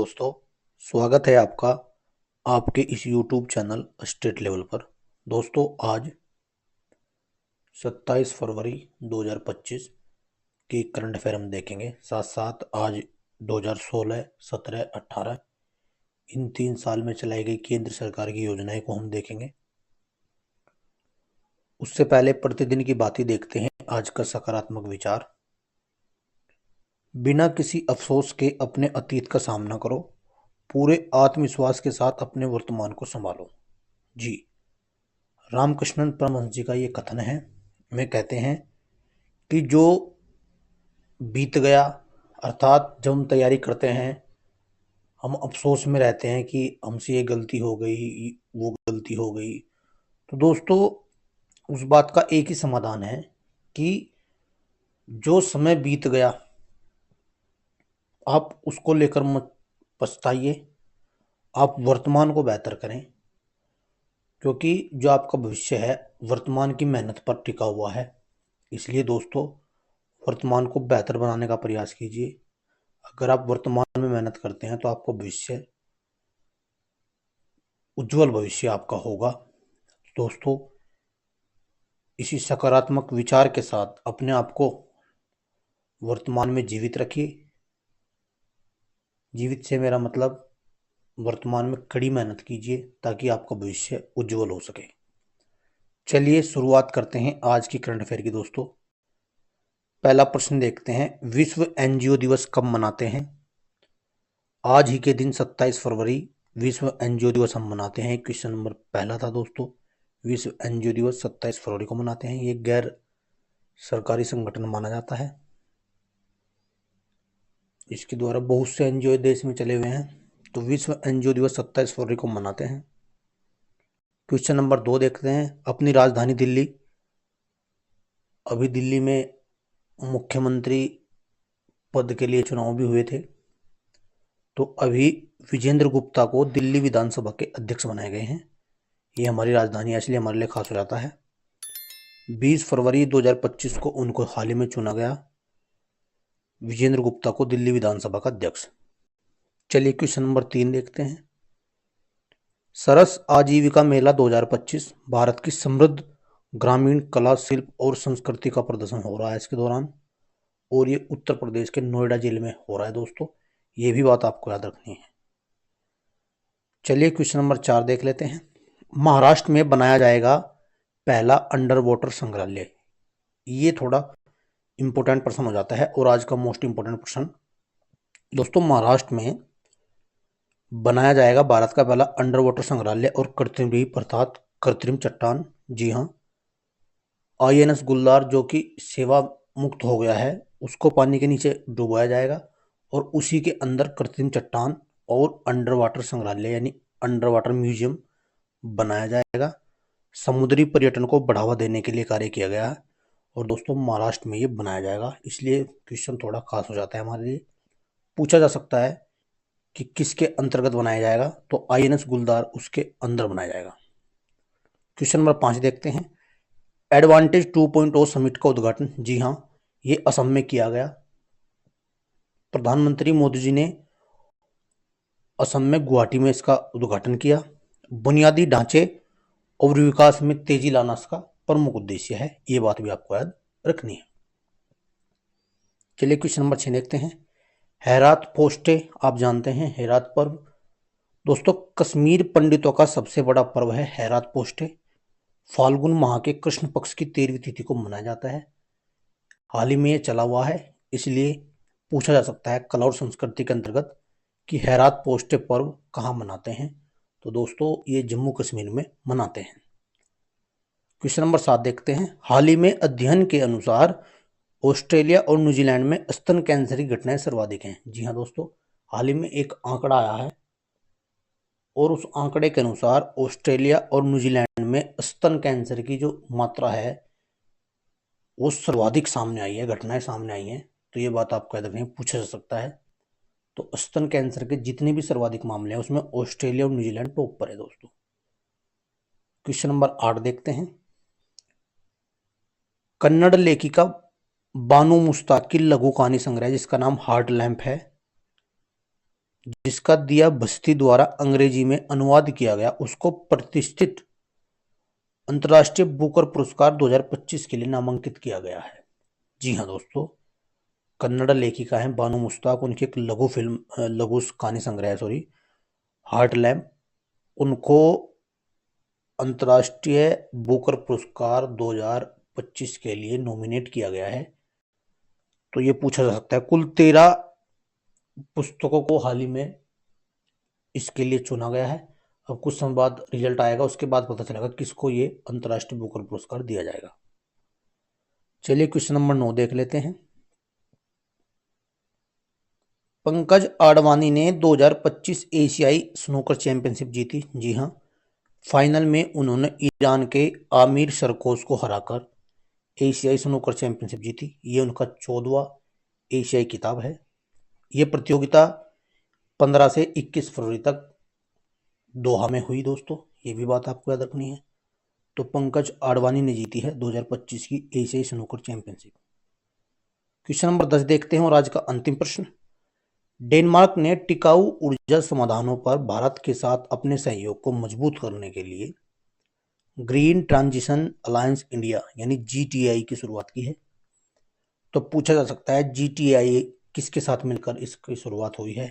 दोस्तों, स्वागत है आपका आपके इस YouTube चैनल स्टेट लेवल पर। दोस्तों, आज 27 फरवरी 2025 की करंट अफेयर हम देखेंगे। साथ साथ आज 2016, 17, 18 इन 3 साल में चलाई गई केंद्र सरकार की योजनाएं को हम देखेंगे। उससे पहले प्रतिदिन की बातें देखते हैं। आज का सकारात्मक विचार: बिना किसी अफसोस के अपने अतीत का सामना करो, पूरे आत्मविश्वास के साथ अपने वर्तमान को संभालो। जी, रामकृष्णन परमहंस जी का ये कथन है। वे कहते हैं कि जो बीत गया, अर्थात जब हम तैयारी करते हैं, हम अफसोस में रहते हैं कि हमसे ये गलती हो गई, वो गलती हो गई। तो दोस्तों, उस बात का एक ही समाधान है कि जो समय बीत गया, आप उसको लेकर मत पछताइए, आप वर्तमान को बेहतर करें, क्योंकि जो आपका भविष्य है वर्तमान की मेहनत पर टिका हुआ है। इसलिए दोस्तों, वर्तमान को बेहतर बनाने का प्रयास कीजिए। अगर आप वर्तमान में मेहनत करते हैं तो आपको भविष्य, उज्जवल भविष्य आपका होगा। दोस्तों, इसी सकारात्मक विचार के साथ अपने आप को वर्तमान में जीवित रखिए। जीवित से मेरा मतलब वर्तमान में कड़ी मेहनत कीजिए ताकि आपका भविष्य उज्जवल हो सके। चलिए शुरुआत करते हैं आज की करंट अफेयर की। दोस्तों, पहला प्रश्न देखते हैं, विश्व एनजीओ दिवस कब मनाते हैं? आज ही के दिन 27 फरवरी विश्व एनजीओ दिवस हम मनाते हैं। क्वेश्चन नंबर पहला था दोस्तों, विश्व एनजीओ दिवस 27 फरवरी को मनाते हैं। ये गैर सरकारी संगठन माना जाता है। इसके द्वारा बहुत से एनजीओ देश में चले हुए हैं। तो विश्व एनजीओ दिवस 27 फरवरी को मनाते हैं। क्वेश्चन नंबर 2 देखते हैं, अपनी राजधानी दिल्ली, अभी दिल्ली में मुख्यमंत्री पद के लिए चुनाव भी हुए थे। तो अभी विजेंद्र गुप्ता को दिल्ली विधानसभा के अध्यक्ष बनाए गए हैं। ये हमारी राजधानी है, इसलिए हमारे लिए खास हो जाता है। 20 फरवरी 2025 को उनको हाल ही में चुना गया, विजेंद्र गुप्ता को दिल्ली विधानसभा का अध्यक्ष। चलिए क्वेश्चन नंबर 3 देखते हैं, सरस आजीविका मेला 2025 भारत की समृद्ध ग्रामीण कला, शिल्प और संस्कृति का प्रदर्शन हो रहा है इसके दौरान, और ये उत्तर प्रदेश के नोएडा जिले में हो रहा है। दोस्तों, ये भी बात आपको याद रखनी है। चलिए क्वेश्चन नंबर 4 देख लेते हैं, महाराष्ट्र में बनाया जाएगा पहला अंडर वाटर संग्रहालय। ये थोड़ा इंपॉर्टेंट प्रश्न हो जाता है और आज का मोस्ट इंपॉर्टेंट प्रश्न। दोस्तों, महाराष्ट्र में बनाया जाएगा भारत का पहला अंडर वाटर संग्रहालय और कृत्रिम रीफ अर्थात कृत्रिम चट्टान। जी हाँ, आईएनएस गुलदार जो कि सेवा मुक्त हो गया है, उसको पानी के नीचे डुबाया जाएगा और उसी के अंदर कृत्रिम चट्टान और अंडर वाटर संग्रहालय यानी अंडर वाटर म्यूजियम बनाया जाएगा। समुद्री पर्यटन को बढ़ावा देने के लिए कार्य किया गया है और दोस्तों महाराष्ट्र में ये बनाया जाएगा। इसलिए क्वेश्चन थोड़ा खास हो जाता है हमारे लिए। पूछा जा सकता है कि किसके अंतर्गत बनाया जाएगा, तो आईएनएस गुलदार उसके अंदर बनाया जाएगा। क्वेश्चन नंबर 5 देखते हैं, एडवांटेज 2.0 समिट का उद्घाटन। जी हाँ, ये असम में किया गया। प्रधानमंत्री मोदी जी ने असम में गुवाहाटी में इसका उद्घाटन किया। बुनियादी ढांचे और विकास में तेजी लाना इसका प्रमुख उद्देश्य है। ये बात भी आपको याद रखनी है। चलिए क्वेश्चन नंबर 6 देखते हैं, हेरात पोस्टे आप जानते हैं, हेरात पर्व। दोस्तों, कश्मीर पंडितों का सबसे बड़ा पर्व है हेरात पोस्टे। फाल्गुन माह के कृष्ण पक्ष की 13वीं तिथि को मनाया जाता है। हाल ही में ये चला हुआ है, इसलिए पूछा जा सकता है कला और संस्कृति के अंतर्गत कि हेरात पोस्टे पर्व कहाँ मनाते हैं। तो दोस्तों, ये जम्मू कश्मीर में मनाते हैं। क्वेश्चन नंबर 7 देखते हैं, हाल ही में अध्ययन के अनुसार ऑस्ट्रेलिया और न्यूजीलैंड में स्तन कैंसर की घटनाएं सर्वाधिक हैं। जी हाँ दोस्तों, हाल ही में एक आंकड़ा आया है और उस आंकड़े के अनुसार ऑस्ट्रेलिया और न्यूजीलैंड में स्तन कैंसर की जो मात्रा है वो सर्वाधिक सामने आई है, घटनाएं सामने आई हैं। तो ये बात आपको याद रखनी, पूछा जा सकता है। तो स्तन कैंसर के जितने भी सर्वाधिक मामले हैं उसमें ऑस्ट्रेलिया और न्यूजीलैंड टॉप पर है दोस्तों। क्वेश्चन नंबर 8 देखते हैं, कन्नड़ लेखिका बानू मुश्ताक की लघु कहानी संग्रह जिसका नाम हार्ट लैम्प है, जिसका दिया बस्ती द्वारा अंग्रेजी में अनुवाद किया गया उसको प्रतिष्ठित अंतर्राष्ट्रीय बुकर पुरस्कार 2025 के लिए नामांकित किया गया है। जी हाँ दोस्तों, कन्नड़ लेखिका हैं बानू मुश्ताक, उनकी एक लघु कहानी संग्रह है हार्ट लैम्प, उनको अंतर्राष्ट्रीय बुकर पुरस्कार 2025 के लिए नॉमिनेट किया गया है। तो ये पूछा जा सकता है, कुल 13 पुस्तकों को हाल ही में इसके लिए चुना गया है। अब कुछ समय बाद रिजल्ट आएगा, उसके बाद पता चलेगा किसको ये अंतर्राष्ट्रीय बुकर पुरस्कार दिया जाएगा। चलिए क्वेश्चन नंबर 9 देख लेते हैं। पंकज आडवाणी ने 2025 एशियाई स्नूकर चैंपियनशिप जीती। जी हाँ, फाइनल में उन्होंने ईरान के आमिर सरकोश को हराकर एशियाई स्नूकर चैंपियनशिप जीती। ये उनका 14वां एशियाई खिताब है। ये प्रतियोगिता 15 से 21 फरवरी तक दोहा में हुई दोस्तों, ये भी बात आपको याद रखनी है। तो पंकज आडवाणी ने जीती है 2025 की एशियाई स्नूकर चैंपियनशिप। क्वेश्चन नंबर 10 देखते हैं और आज का अंतिम प्रश्न। डेनमार्क ने टिकाऊ ऊर्जा समाधानों पर भारत के साथ अपने सहयोग को मजबूत करने के लिए ग्रीन ट्रांजिशन अलायंस इंडिया यानी जीटीआई की शुरुआत की है। तो पूछा जा सकता है जीटीआई किसके साथ मिलकर इसकी शुरुआत हुई है।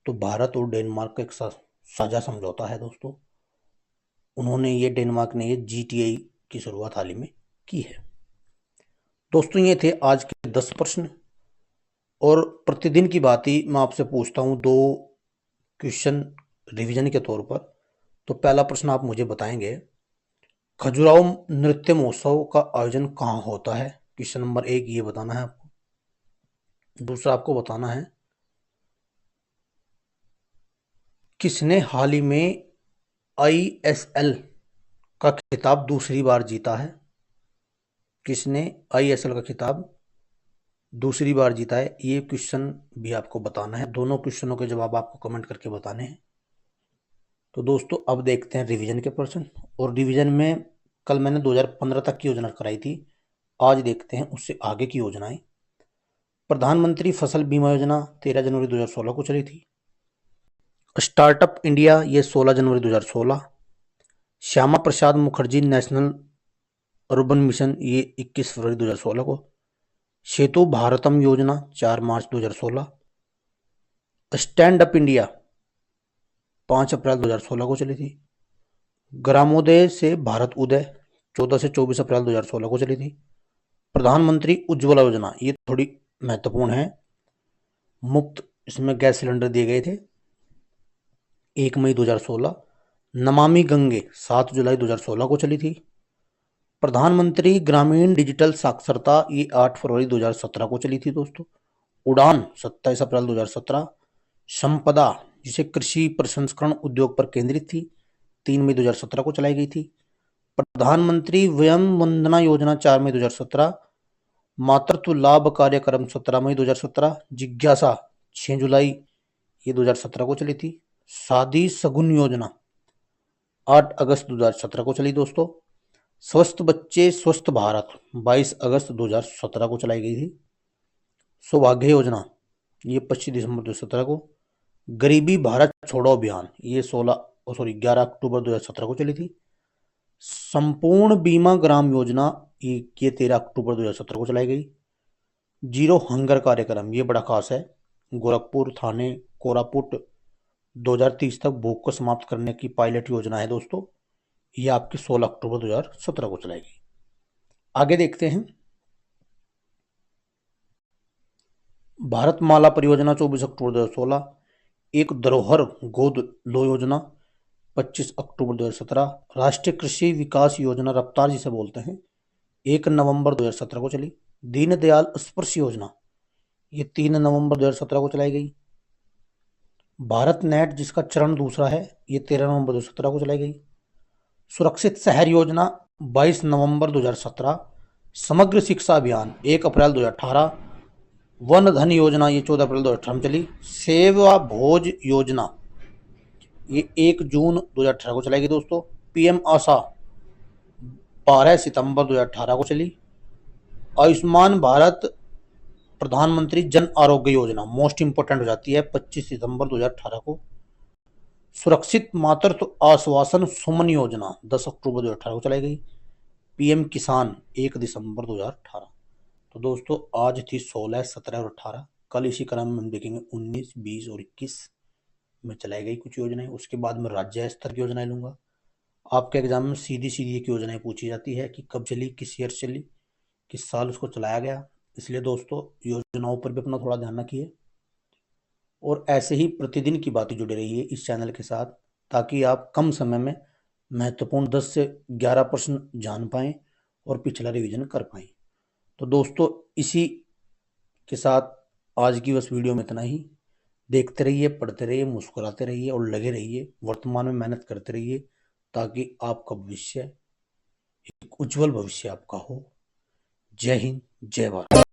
तो भारत और डेनमार्क का एक साझा समझौता है दोस्तों, डेनमार्क ने ये जीटीआई की शुरुआत हाल ही में की है। दोस्तों ये थे आज के 10 प्रश्न, और प्रतिदिन की बात ही मैं आपसे पूछता हूँ 2 क्वेश्चन रिवीजन के तौर पर। तो पहला प्रश्न आप मुझे बताएंगे, खजुराहो नृत्य महोत्सव का आयोजन कहाँ होता है। क्वेश्चन नंबर 1 ये बताना है आपको। दूसरा आपको बताना है किसने हाल ही में आईएसएल का खिताब दूसरी बार जीता है। किसने आईएसएल का खिताब दूसरी बार जीता है, ये क्वेश्चन भी आपको बताना है। दोनों क्वेश्चनों के जवाब आपको कमेंट करके बताने हैं। तो दोस्तों अब देखते हैं रिवीजन के प्रश्न। और रिवीजन में कल मैंने 2015 तक की योजना कराई थी, आज देखते हैं उससे आगे की योजनाएं। प्रधानमंत्री फसल बीमा योजना 13 जनवरी 2016 को चली थी। स्टार्टअप इंडिया ये 16 जनवरी 2016। Shyama Prasad Mukherjee national urban mission ये 21 फरवरी 2016 को। सेतु भारतम योजना 4 मार्च 2016। स्टैंड अप इंडिया 5 अप्रैल 2016 को चली थी। ग्रामोदय से भारत उदय 14 से 24 अप्रैल 2016 को चली थी। प्रधानमंत्री उज्ज्वला योजना ये थोड़ी महत्वपूर्ण है, मुफ्त इसमें गैस सिलेंडर दिए गए थे, 1 मई 2016। नमामि गंगे 7 जुलाई 2016 को चली थी। प्रधानमंत्री ग्रामीण डिजिटल साक्षरता ये 8 फरवरी 2017 को चली थी दोस्तों। उड़ान 27 अप्रैल 2017। संपदा जिसे कृषि प्रसंस्करण उद्योग पर केंद्रित थी, 3 मई 2017 को चलाई गई थी। प्रधानमंत्री वयम वंदना योजना 4 मई 2017। मातृत्व लाभ कार्यक्रम 17 मई 2017। जिज्ञासा 6 जुलाई ये 2017 को चली थी। शादी सगुन योजना 8 अगस्त 2017 को चली दोस्तों। स्वस्थ बच्चे स्वस्थ भारत 22 अगस्त 2017 को चलाई गई थी। सौभाग्य योजना ये 25 दिसंबर 2017 को। गरीबी भारत छोड़ो अभियान ये 11 अक्टूबर 2017 को चली थी। संपूर्ण बीमा ग्राम योजना ये 13 अक्टूबर 2017 को चलाई गई। जीरो हंगर कार्यक्रम ये बड़ा खास है, गोरखपुर थाने कोरापुट 2030 तक भूख को समाप्त करने की पायलट योजना है दोस्तों, ये आपकी 16 अक्टूबर 2017 को चलाई गई। आगे देखते हैं, भारतमाला परियोजना 24 अक्टूबर 2016। एक धरोहर गोद लो योजना 25 अक्टूबर 2017। राष्ट्रीय कृषि विकास योजना रफ्तार जिसे बोलते हैं 1 नवंबर 2017 को चली। दीनदयाल स्पर्श योजना ये 3 नवंबर 2017 को चलाई गई। भारत नेट जिसका चरण दूसरा है ये 13 नवंबर 2017 को चलाई गई। सुरक्षित शहर योजना 22 नवंबर 2017। समग्र शिक्षा अभियान 1 अप्रैल 2018। वन धन योजना ये 14 अप्रैल 2018 में चली। सेवा भोज योजना ये 1 जून 2018 को चलाई गई दोस्तों। पीएम आशा 12 सितंबर 2018 को चली। आयुष्मान भारत प्रधानमंत्री जन आरोग्य योजना मोस्ट इंपोर्टेंट हो जाती है 25 सितंबर 2018 को। सुरक्षित मातृत्व आश्वासन सुमन योजना 10 अक्टूबर 2018 को चलाई गई। पीएम किसान 1 दिसंबर 2018। तो दोस्तों आज थी 16, 17 और 18। कल इसी क्रम में हम देखेंगे 19, 20 और 21 में चलाई गई कुछ योजनाएं। उसके बाद मैं राज्य स्तर की योजनाएं लूंगा। आपके एग्जाम में सीधी सीधी एक योजनाएं पूछी जाती है कि कब चली, किस ईयर चली, किस साल उसको चलाया गया। इसलिए दोस्तों योजनाओं पर भी अपना थोड़ा ध्यान रखिए और ऐसे ही प्रतिदिन की बातें जुड़े रहिए इस चैनल के साथ, ताकि आप कम समय में महत्वपूर्ण 10 से 11 प्रश्न जान पाएं और पिछला रिवीजन कर पाएं। तो दोस्तों इसी के साथ आज की बस वीडियो में इतना ही। देखते रहिए, पढ़ते रहिए, मुस्कुराते रहिए और लगे रहिए, वर्तमान में मेहनत करते रहिए, ताकि आपका भविष्य एक उज्जवल भविष्य आपका हो। जय हिंद, जय भारत।